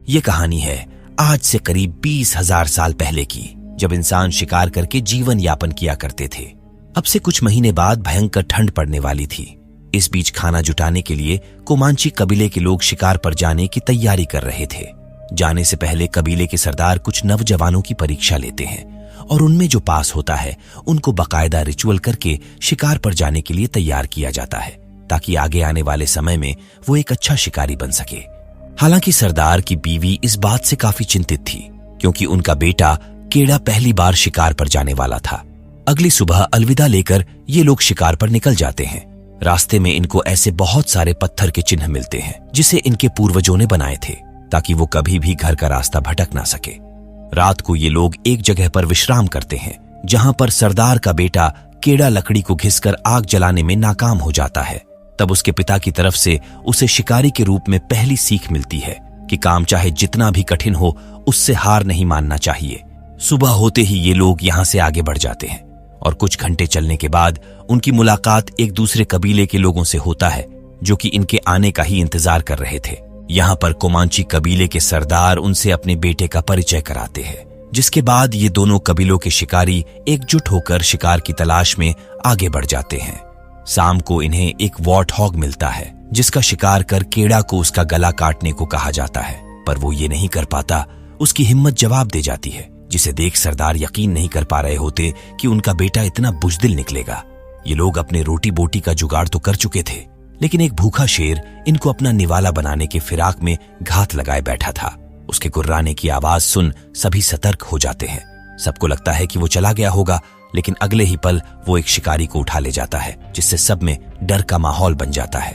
ये कहानी है आज से करीब 20,000 साल पहले की, जब इंसान शिकार करके जीवन यापन किया करते थे। अब से कुछ महीने बाद भयंकर ठंड पड़ने वाली थी। इस बीच खाना जुटाने के लिए कोमांची कबीले के लोग शिकार पर जाने की तैयारी कर रहे थे। जाने से पहले कबीले के सरदार कुछ नवजवानों की परीक्षा लेते हैं और उनमें जो पास होता है उनको बाकायदा रिचुअल करके शिकार पर जाने के लिए तैयार किया जाता है, ताकि आगे आने वाले समय में वो एक अच्छा शिकारी बन सके। हालांकि सरदार की बीवी इस बात से काफी चिंतित थी, क्योंकि उनका बेटा केड़ा पहली बार शिकार पर जाने वाला था। अगली सुबह अलविदा लेकर ये लोग शिकार पर निकल जाते हैं। रास्ते में इनको ऐसे बहुत सारे पत्थर के चिन्ह मिलते हैं जिसे इनके पूर्वजों ने बनाए थे, ताकि वो कभी भी घर का रास्ता भटक ना सके। रात को ये लोग एक जगह पर विश्राम करते हैं, जहां पर सरदार का बेटा केड़ा लकड़ी को घिसकर आग जलाने में नाकाम हो जाता है। तब उसके पिता की तरफ से उसे शिकारी के रूप में पहली सीख मिलती है कि काम चाहे जितना भी कठिन हो, उससे हार नहीं मानना चाहिए। सुबह होते ही ये लोग यहां से आगे बढ़ जाते हैं और कुछ घंटे चलने के बाद उनकी मुलाकात एक दूसरे कबीले के लोगों से होता है, जो कि इनके आने का ही इंतजार कर रहे थे। यहाँ पर कोमांची कबीले के सरदार उनसे अपने बेटे का परिचय कराते हैं, जिसके बाद ये दोनों कबीलों के शिकारी एकजुट होकर शिकार की तलाश में आगे बढ़ जाते हैं। शाम को इन्हें एक वॉर्ट हॉग मिलता है, जिसका शिकार कर केड़ा को उसका गला काटने को कहा जाता है, पर वो ये नहीं कर पाता। उसकी हिम्मत जवाब दे जाती है, जिसे देख सरदार यकीन नहीं कर पा रहे होते कि उनका बेटा इतना बुज़दिल निकलेगा। ये लोग अपने रोटी बोटी का जुगाड़ तो कर चुके थे, लेकिन एक भूखा शेर इनको अपना निवाला बनाने के फिराक में घात लगाए बैठा था। उसके गुर्राने की आवाज सुन सभी सतर्क हो जाते हैं। सबको लगता है कि वो चला गया होगा, लेकिन अगले ही पल वो एक शिकारी को उठा ले जाता है, जिससे सब में डर का माहौल बन जाता है।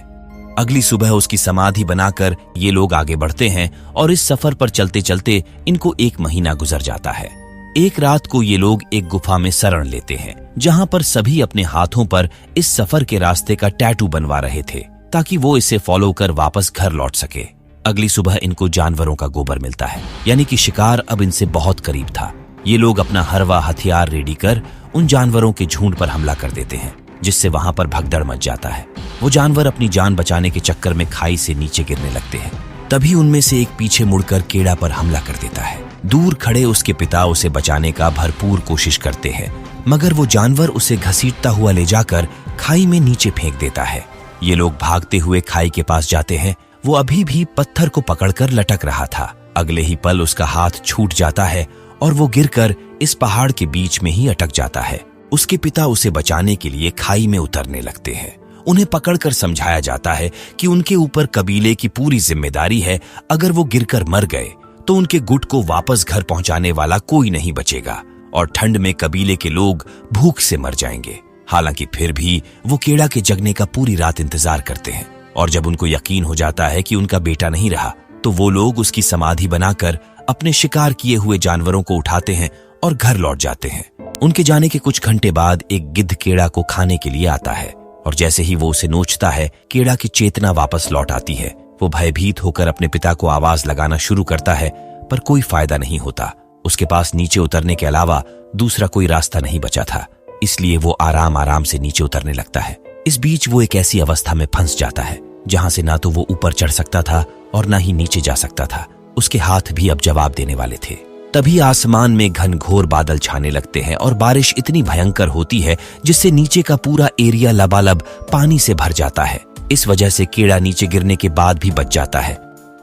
अगली सुबह उसकी समाधि बनाकर ये लोग आगे बढ़ते हैं और इस सफर पर चलते चलते इनको 1 महीना गुजर जाता है। एक रात को ये लोग एक गुफा में शरण लेते हैं, जहां पर सभी अपने हाथों पर इस सफर के रास्ते का टैटू बनवा रहे थे, ताकि वो इसे फॉलो कर वापस घर लौट सके। अगली सुबह इनको जानवरों का गोबर मिलता है, यानी कि शिकार अब इनसे बहुत करीब था। ये लोग अपना हरवा हथियार रेडी कर उन जानवरों के झुंड पर हमला कर देते हैं, जिससे वहां पर भगदड़ मच जाता है। वो जानवर अपनी जान बचाने के चक्कर में खाई से नीचे गिरने लगते हैं। तभी उनमें से एक पीछे मुड़कर केड़ा पर हमला कर देता है। दूर खड़े उसके पिता उसे बचाने का भरपूर कोशिश करते हैं, मगर वो जानवर उसे घसीटता हुआ ले जाकर खाई में नीचे फेंक देता है। ये लोग भागते हुए खाई के पास जाते हैं। वो अभी भी पत्थर को पकड़कर लटक रहा था। अगले ही पल उसका हाथ छूट जाता है और वो गिरकर इस पहाड़ के बीच में ही अटक जाता है। उसके पिता उसे बचाने के लिए खाई में उतरने लगते हैं। उन्हें पकड़कर समझाया जाता है कि उनके ऊपर कबीले की पूरी जिम्मेदारी है। अगर वो गिरकर मर गए तो उनके गुट को वापस घर पहुंचाने वाला कोई नहीं बचेगा और ठंड में कबीले के लोग भूख से मर जाएंगे। हालांकि फिर भी वो केड़ा के जगने का पूरी रात इंतजार करते हैं, और जब उनको यकीन हो जाता है कि उनका बेटा नहीं रहा, तो वो लोग उसकी समाधि बनाकर अपने शिकार किए हुए जानवरों को उठाते हैं और घर लौट जाते हैं। उनके जाने के कुछ घंटे बाद एक गिद्ध केड़ा को खाने के लिए आता है, और जैसे ही वो उसे नोचता है, केड़ा की चेतना वापस लौट आती है। वो भयभीत होकर अपने पिता को आवाज लगाना शुरू करता है, पर कोई फायदा नहीं होता। उसके पास नीचे उतरने के अलावा दूसरा कोई रास्ता नहीं बचा था, इसलिए वो आराम आराम से नीचे उतरने लगता है। इस बीच वो एक ऐसी अवस्था में फंस जाता है जहां से ना तो वो ऊपर चढ़ सकता था और ना ही नीचे जा सकता था। उसके हाथ भी अब जवाब देने वाले थे। तभी आसमान में घनघोर बादल छाने लगते हैं और बारिश इतनी भयंकर होती है जिससे नीचे का पूरा एरिया लबालब पानी से भर जाता है। इस वजह से केड़ा नीचे गिरने के बाद भी बच जाता है।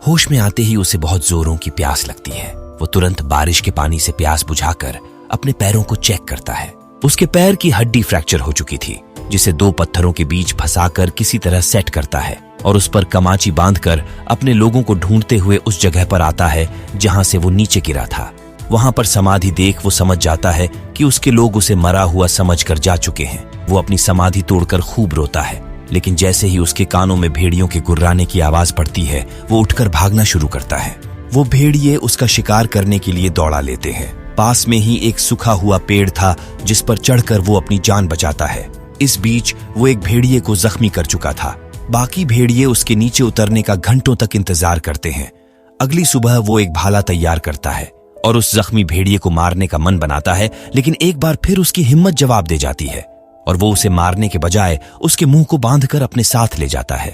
होश में आते ही उसे बहुत जोरों की प्यास लगती है। वो तुरंत बारिश के पानी से प्यास बुझाकर अपने पैरों को चेक करता है। उसके पैर की हड्डी फ्रैक्चर हो चुकी थी, जिसे 2 पत्थरों के बीच फंसाकर किसी तरह सेट करता है और उस पर कमाची बांधकर अपने लोगों को ढूंढते हुए उस जगह पर आता है जहां से वो नीचे गिरा था। वहां पर समाधि देख वो समझ जाता है कि उसके लोग उसे मरा हुआ समझकर जा चुके हैं। वो अपनी समाधि तोड़कर खूब रोता है, लेकिन जैसे ही उसके कानों में भेड़ियों के गुर्राने की आवाज पड़ती है, वो उठकर भागना शुरू करता है। वो भेड़िए उसका शिकार करने के लिए दौड़ा लेते हैं। पास में ही एक सूखा हुआ पेड़ था, जिस पर चढ़कर वो अपनी जान बचाता है। इस बीच वो एक भेड़िए को जख्मी कर चुका था। बाकी भेड़िए उसके नीचे उतरने का घंटों तक इंतजार करते हैं। अगली सुबह वो एक भाला तैयार करता है और उस जख्मी भेड़िए को मारने का मन बनाता है, लेकिन एक बार फिर उसकी हिम्मत जवाब दे जाती है और वो उसे मारने के बजाय उसके मुंह को बांधकर अपने साथ ले जाता है।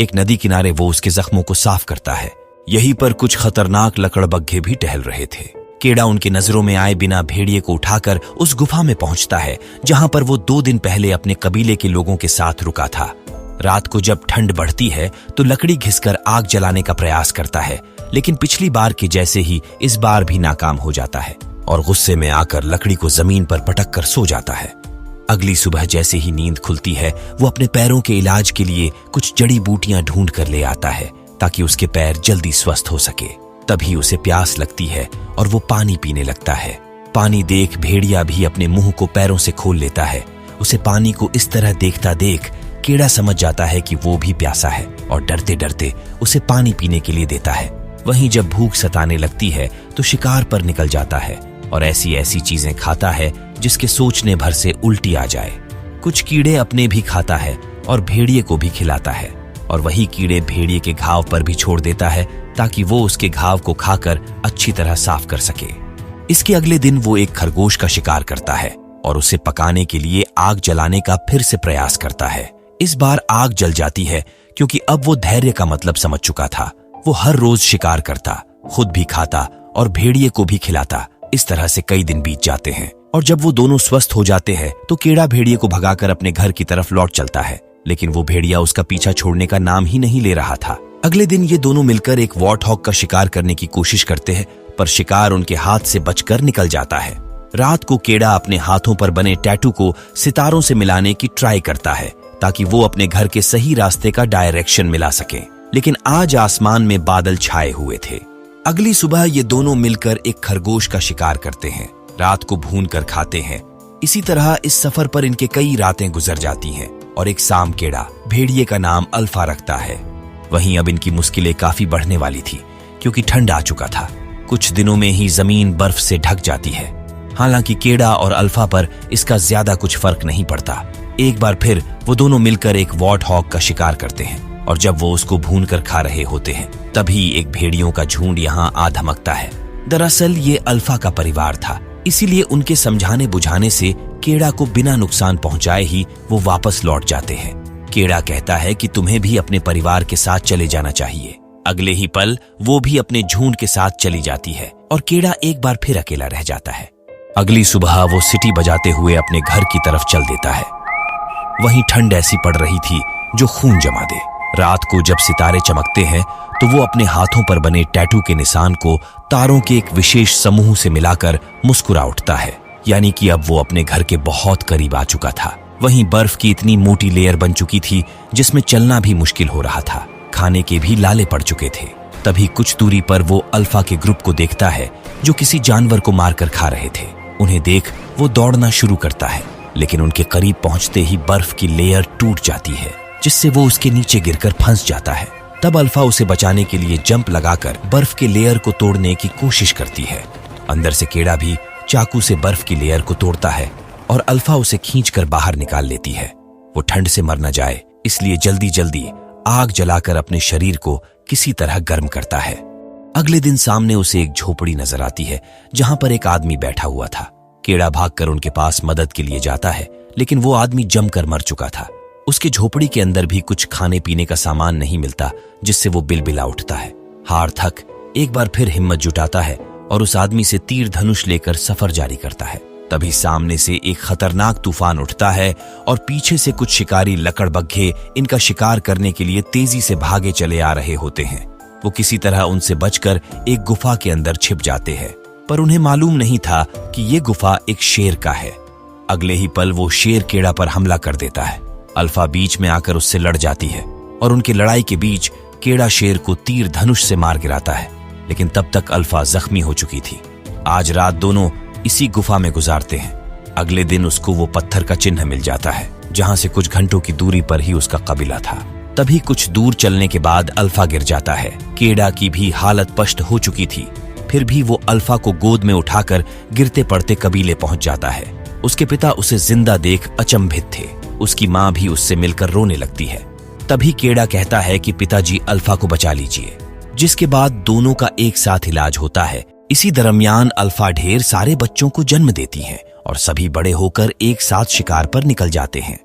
एक नदी किनारे वो उसके जख्मों को साफ करता है। यहीं पर कुछ खतरनाक लकड़बग्घे भी टहल रहे थे। केड़ा उनकी नजरों में आए बिना भेड़िए को उठाकर उस गुफा में पहुंचता है जहां पर वो 2 दिन पहले अपने कबीले के लोगों के साथ रुका था। रात को जब ठंड बढ़ती है तो लकड़ी घिसकर आग जलाने का प्रयास करता है, लेकिन पिछली बार के जैसे ही इस बार भी नाकाम हो जाता है और गुस्से में आकर लकड़ी को जमीन पर पटक कर सो जाता है। अगली सुबह जैसे ही नींद खुलती है वो अपने पैरों के इलाज के लिए कुछ जड़ी बूटियां ढूंढ कर ले आता है ताकि उसके पैर जल्दी स्वस्थ हो सके। तभी उसे प्यास लगती है और वो पानी पीने लगता है। पानी देख भेड़िया भी अपने मुंह को पैरों से खोल लेता है। उसे पानी को इस तरह देखता देख केड़ा समझ जाता है कि वो भी प्यासा है और डरते डरते उसे पानी पीने के लिए देता है। वहीं जब भूख सताने लगती है तो शिकार पर निकल जाता है और ऐसी ऐसी चीजें खाता है जिसके सोचने भर से उल्टी आ जाए। कुछ कीड़े अपने भी खाता है और भेड़िए को भी खिलाता है और वही कीड़े भेड़िए के घाव पर भी छोड़ देता है ताकि वो उसके घाव को खाकर अच्छी तरह साफ कर सके। इसके अगले दिन वो एक खरगोश का शिकार करता है और उसे पकाने के लिए आग जलाने का फिर से प्रयास करता है। इस बार आग जल जाती है क्योंकि अब वो धैर्य का मतलब समझ चुका था। वो हर रोज शिकार करता, खुद भी खाता और भेड़िए को भी खिलाता। इस तरह से कई दिन बीत जाते हैं और जब वो दोनों स्वस्थ हो जाते हैं तो केड़ा भेड़िए को भगाकर अपने घर की तरफ लौट चलता है, लेकिन वो भेड़िया उसका पीछा छोड़ने का नाम ही नहीं ले रहा था। अगले दिन ये दोनों मिलकर एक वॉर्टहॉग का शिकार करने की कोशिश करते हैं, पर शिकार उनके हाथ से बचकर निकल जाता है। रात को केड़ा अपने हाथों पर बने टैटू को सितारों से मिलाने की ट्राई करता है ताकि वो अपने घर के सही रास्ते का डायरेक्शन मिला सके, लेकिन आज आसमान में बादल छाए हुए थे। अगली सुबह ये दोनों मिलकर एक खरगोश का शिकार करते हैं, रात को भून कर खाते हैं। इसी तरह इस सफर पर इनके कई रातें गुजर जाती हैं और एक शाम केड़ा भेड़िए का नाम अल्फा रखता है। वहीं अब इनकी मुश्किलें काफी बढ़ने वाली थी क्योंकि ठंड आ चुका था। कुछ दिनों में ही जमीन बर्फ से ढक जाती है। हालांकि केड़ा और अल्फा पर इसका ज्यादा कुछ फर्क नहीं पड़ता। एक बार फिर वो दोनों मिलकर एक वॉर्टहॉग का शिकार करते हैं और जब वो उसको भून कर खा रहे होते हैं तभी एक भेड़ियों का झुंड यहाँ आ धमकता है। दरअसल ये अल्फा का परिवार था, इसीलिए उनके समझाने बुझाने से केड़ा को बिना नुकसान पहुंचाए ही वो वापस लौट जाते हैं। केड़ा कहता है कि तुम्हें भी अपने परिवार के साथ चले जाना चाहिए। अगले ही पल वो भी अपने झुंड के साथ चली जाती है और केड़ा एक बार फिर अकेला रह जाता है। अगली सुबह वो सीटी बजाते हुए अपने घर की तरफ चल देता है। वहीं ठंड ऐसी पड़ रही थी जो खून जमा दे। रात को जब सितारे चमकते हैं तो वो अपने हाथों पर बने टैटू के निशान को तारों के एक विशेष समूह से मिलाकर मुस्कुरा उठता है, यानी कि अब वो अपने घर के बहुत करीब आ चुका था। वहीं बर्फ की इतनी मोटी लेयर बन चुकी थी जिसमें चलना भी मुश्किल हो रहा था। खाने के भी लाले पड़ चुके थे। तभी कुछ दूरी पर वो अल्फा के ग्रुप को देखता है जो किसी जानवर को मारकर खा रहे थे। उन्हें देख वो दौड़ना शुरू करता है, लेकिन उनके करीब पहुंचते ही बर्फ की लेयर टूट जाती है जिससे वो उसके नीचे गिरकर फंस जाता है। तब अल्फा उसे बचाने के लिए जंप लगाकर बर्फ के लेयर को तोड़ने की कोशिश करती है। अंदर से केड़ा भी चाकू से बर्फ की लेयर को तोड़ता है और अल्फा उसे खींचकर बाहर निकाल लेती है। वो ठंड से मर न जाए इसलिए जल्दी जल्दी आग जलाकर अपने शरीर को किसी तरह गर्म करता है। अगले दिन सामने उसे एक झोपड़ी नजर आती है जहां पर एक आदमी बैठा हुआ था। केड़ा भागकर उनके पास मदद के लिए जाता है, लेकिन वो आदमी जमकर मर चुका था। उसके झोपड़ी के अंदर भी कुछ खाने पीने का सामान नहीं मिलता, जिससे वो बिलबिला उठता है। हार थक एक बार फिर हिम्मत जुटाता है और उस आदमी से तीर धनुष लेकर सफर जारी करता है। तभी सामने से एक खतरनाक तूफान उठता है और पीछे से कुछ शिकारी लकड़बग्घे इनका शिकार करने के लिए तेजी से भागे चले आ रहे होते हैं। वो किसी तरह उनसे बचकर एक गुफा के अंदर छिप जाते हैं, पर उन्हें मालूम नहीं था कि ये गुफा एक शेर का है। अगले ही पल वो शेर केड़ा पर हमला कर देता है। अल्फा बीच में आकर उससे लड़ जाती है और उनकी लड़ाई के बीच केड़ा शेर को तीर धनुष से मार गिराता है, लेकिन तब तक अल्फा जख्मी हो चुकी थी। आज रात दोनों इसी गुफा में गुजारते हैं। अगले दिन उसको वो पत्थर का चिन्ह मिल जाता है जहां से कुछ घंटों की दूरी पर ही उसका कबीला था। तभी कुछ दूर चलने के बाद अल्फा गिर जाता है। केड़ा की भी हालत पस्त हो चुकी थी, फिर भी वो अल्फा को गोद में उठाकर गिरते पड़ते कबीले पहुंच जाता है। उसके पिता उसे जिंदा देख अचंभित थे। उसकी माँ भी उससे मिलकर रोने लगती है। तभी केड़ा कहता है कि पिताजी अल्फा को बचा लीजिए, जिसके बाद दोनों का एक साथ इलाज होता है। इसी दरमियान अल्फा ढेर सारे बच्चों को जन्म देती है और सभी बड़े होकर एक साथ शिकार पर निकल जाते हैं।